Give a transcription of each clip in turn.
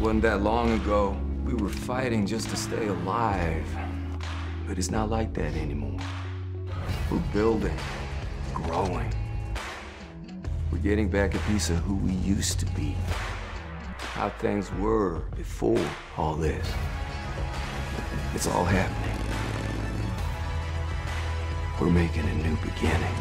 wasn't that long ago, we were fighting just to stay alive. But it's not like that anymore. We're building, growing. We're getting back a piece of who we used to be. How things were before all this. It's all happening. We're making a new beginning.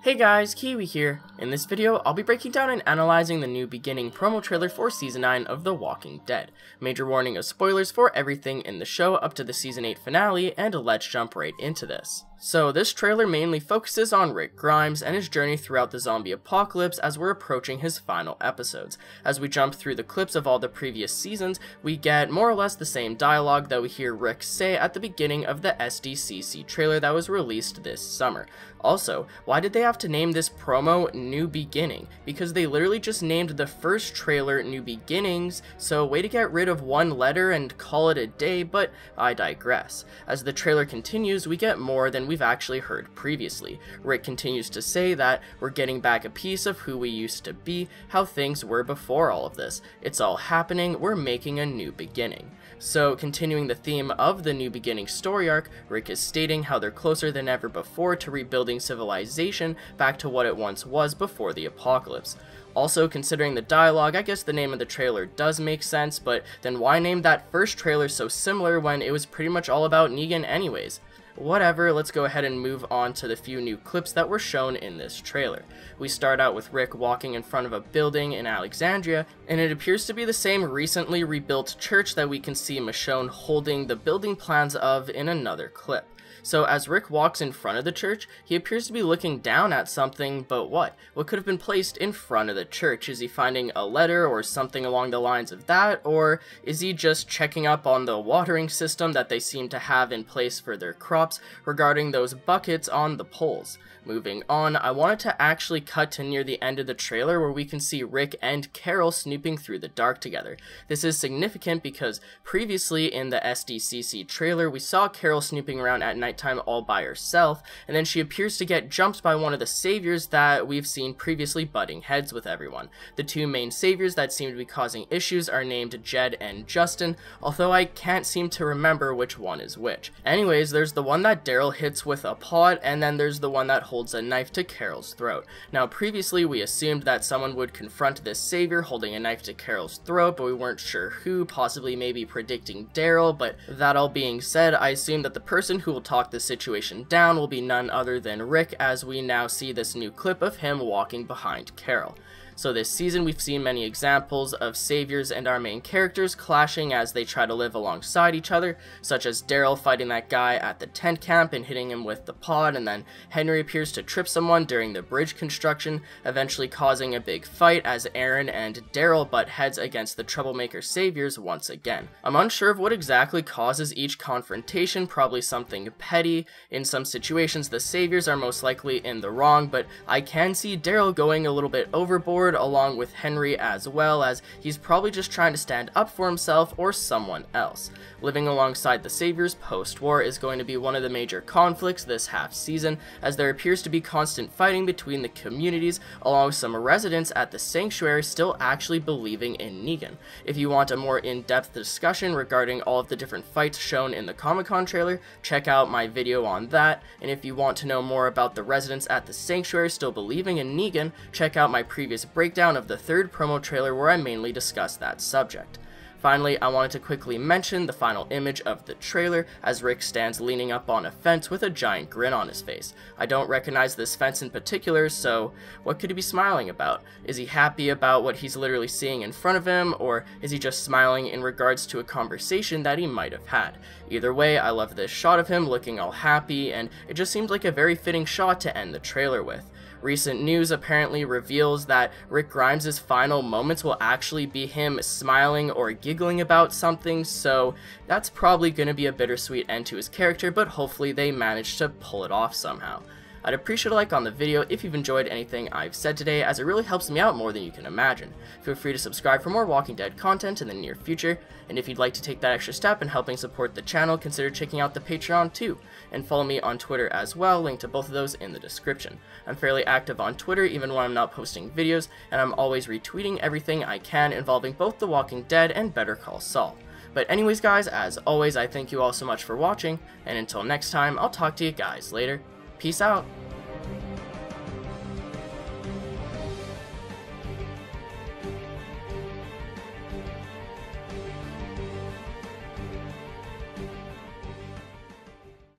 Hey guys, Kiwi here. In this video, I'll be breaking down and analyzing the new beginning promo trailer for Season 9 of The Walking Dead. Major warning of spoilers for everything in the show up to the Season 8 finale, and let's jump right into this. So this trailer mainly focuses on Rick Grimes and his journey throughout the zombie apocalypse as we're approaching his final episodes. As we jump through the clips of all the previous seasons, we get more or less the same dialogue that we hear Rick say at the beginning of the disucssing trailer that was released this summer. Also, why did they have to name this promo New Beginning? Because they literally just named the first trailer New Beginnings, so way to get rid of one letter and call it a day, but I digress. As the trailer continues, we get more than we've actually heard previously. Rick continues to say that we're getting back a piece of who we used to be, how things were before all of this. It's all happening, we're making a new beginning. So, continuing the theme of the New Beginning story arc, Rick is stating how they're closer than ever before to rebuilding civilization back to what it once was before the apocalypse. Also, considering the dialogue, I guess the name of the trailer does make sense, but then why name that first trailer so similar when it was pretty much all about Negan anyways? Whatever, let's go ahead and move on to the few new clips that were shown in this trailer. We start out with Rick walking in front of a building in Alexandria, and it appears to be the same recently rebuilt church that we can see Michonne holding the building plans of in another clip. So as Rick walks in front of the church, he appears to be looking down at something, but what? What could have been placed in front of the church? Is he finding a letter or something along the lines of that, or is he just checking up on the watering system that they seem to have in place for their crops regarding those buckets on the poles? Moving on, I wanted to actually cut to near the end of the trailer where we can see Rick and Carol snooping through the dark together. This is significant because previously in the disucssing trailer, we saw Carol snooping around at nighttime all by herself, and then she appears to get jumped by one of the saviors that we've seen previously butting heads with everyone. The two main saviors that seem to be causing issues are named Jed and Justin, although I can't seem to remember which one is which. Anyways, there's the one that Daryl hits with a pot, and then there's the one that holds a knife to Carol's throat. Now previously we assumed that someone would confront this savior holding a knife to Carol's throat, but we weren't sure who, possibly maybe predicting Daryl, but that all being said, I assume that the person who will talk this situation down will be none other than Rick, as we now see this new clip of him walking behind Carol. So this season we've seen many examples of saviors and our main characters clashing as they try to live alongside each other, such as Daryl fighting that guy at the tent camp and hitting him with the pod, and then Henry appears to trip someone during the bridge construction, eventually causing a big fight as Aaron and Daryl butt heads against the troublemaker saviors once again. I'm unsure of what exactly causes each confrontation, probably something petty. In some situations the saviors are most likely in the wrong, but I can see Daryl going a little bit overboard along with Henry, as well as he's probably just trying to stand up for himself or someone else. Living alongside the saviors post-war is going to be one of the major conflicts this half season, as there appears to be constant fighting between the communities, along with some residents at the sanctuary still actually believing in Negan. If you want a more in-depth discussion regarding all of the different fights shown in the Comic-Con trailer, check out my video on that, and if you want to know more about the residents at the sanctuary still believing in Negan, check out my previous breakdown of the third promo trailer where I mainly discuss that subject. Finally, I wanted to quickly mention the final image of the trailer as Rick stands leaning up on a fence with a giant grin on his face. I don't recognize this fence in particular, so what could he be smiling about? Is he happy about what he's literally seeing in front of him, or is he just smiling in regards to a conversation that he might have had? Either way, I love this shot of him looking all happy, and it just seems like a very fitting shot to end the trailer with. Recent news apparently reveals that Rick Grimes' final moments will actually be him smiling or giggling about something, so that's probably going to be a bittersweet end to his character, but hopefully they manage to pull it off somehow. I'd appreciate a like on the video if you've enjoyed anything I've said today, as it really helps me out more than you can imagine. Feel free to subscribe for more Walking Dead content in the near future, and if you'd like to take that extra step in helping support the channel, consider checking out the Patreon too, and follow me on Twitter as well, link to both of those in the description. I'm fairly active on Twitter even when I'm not posting videos, and I'm always retweeting everything I can involving both The Walking Dead and Better Call Saul. But anyways guys, as always, I thank you all so much for watching, and until next time, I'll talk to you guys later. Peace out.